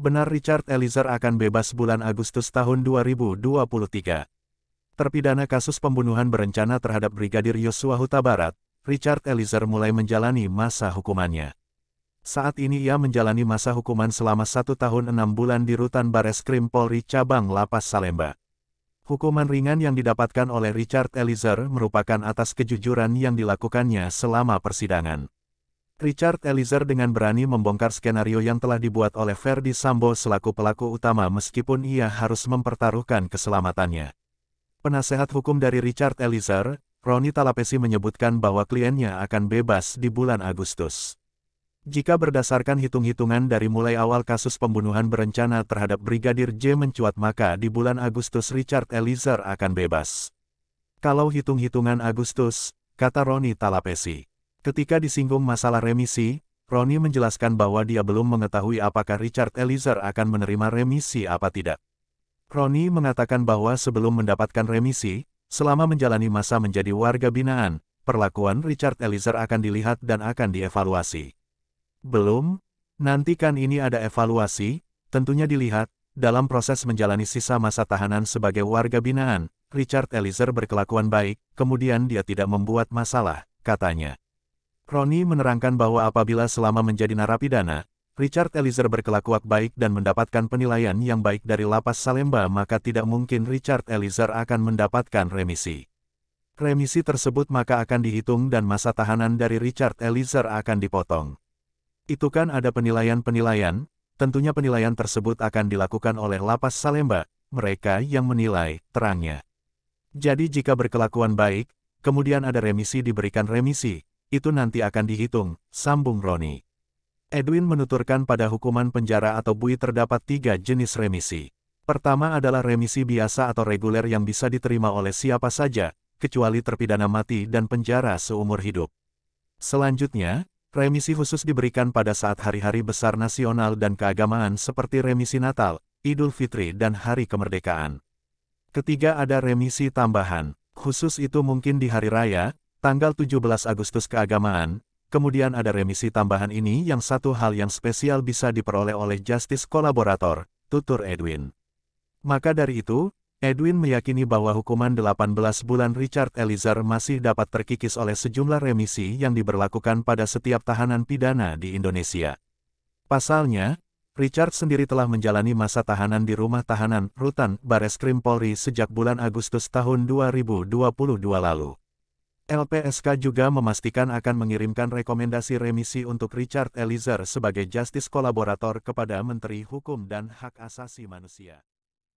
Benar Richard Eliezer akan bebas bulan Agustus tahun 2023. Terpidana kasus pembunuhan berencana terhadap Brigadir Yosua Huta Barat, Richard Eliezer mulai menjalani masa hukumannya. Saat ini ia menjalani masa hukuman selama 1 tahun 6 bulan di Rutan Bareskrim Polri Cabang Lapas Salemba. Hukuman ringan yang didapatkan oleh Richard Eliezer merupakan atas kejujuran yang dilakukannya selama persidangan. Richard Eliezer dengan berani membongkar skenario yang telah dibuat oleh Ferdy Sambo selaku pelaku utama meskipun ia harus mempertaruhkan keselamatannya. Penasehat hukum dari Richard Eliezer, Roni Talapesi menyebutkan bahwa kliennya akan bebas di bulan Agustus. Jika berdasarkan hitung-hitungan dari mulai awal kasus pembunuhan berencana terhadap Brigadir J mencuat maka di bulan Agustus Richard Eliezer akan bebas. Kalau hitung-hitungan Agustus, kata Roni Talapesi. Ketika disinggung masalah remisi, Roni menjelaskan bahwa dia belum mengetahui apakah Richard Eliezer akan menerima remisi apa tidak. Roni mengatakan bahwa sebelum mendapatkan remisi, selama menjalani masa menjadi warga binaan, perlakuan Richard Eliezer akan dilihat dan akan dievaluasi. Belum, nanti kan ini ada evaluasi, tentunya dilihat, dalam proses menjalani sisa masa tahanan sebagai warga binaan, Richard Eliezer berkelakuan baik, kemudian dia tidak membuat masalah, katanya. Roni menerangkan bahwa apabila selama menjadi narapidana, Richard Eliezer berkelakuan baik dan mendapatkan penilaian yang baik dari Lapas Salemba maka tidak mungkin Richard Eliezer akan mendapatkan remisi. Remisi tersebut maka akan dihitung dan masa tahanan dari Richard Eliezer akan dipotong. Itu kan ada penilaian-penilaian, tentunya penilaian tersebut akan dilakukan oleh Lapas Salemba, mereka yang menilai, terangnya. Jadi jika berkelakuan baik, kemudian ada remisi diberikan remisi, itu nanti akan dihitung, sambung Roni. Edwin menuturkan pada hukuman penjara atau bui terdapat 3 jenis remisi. Pertama adalah remisi biasa atau reguler yang bisa diterima oleh siapa saja, kecuali terpidana mati dan penjara seumur hidup. Selanjutnya, remisi khusus diberikan pada saat hari-hari besar nasional dan keagamaan seperti remisi Natal, Idul Fitri dan Hari Kemerdekaan. Ketiga ada remisi tambahan, khusus itu mungkin di hari raya, tanggal 17 Agustus keagamaan, kemudian ada remisi tambahan ini yang satu hal yang spesial bisa diperoleh oleh justice kolaborator, tutur Edwin. Maka dari itu, Edwin meyakini bahwa hukuman 18 bulan Richard Eliezer masih dapat terkikis oleh sejumlah remisi yang diberlakukan pada setiap tahanan pidana di Indonesia. Pasalnya, Richard sendiri telah menjalani masa tahanan di rumah tahanan Rutan Bareskrim Polri sejak bulan Agustus tahun 2022 lalu. LPSK juga memastikan akan mengirimkan rekomendasi remisi untuk Richard Eliezer sebagai justice kolaborator kepada Menteri Hukum dan Hak Asasi Manusia.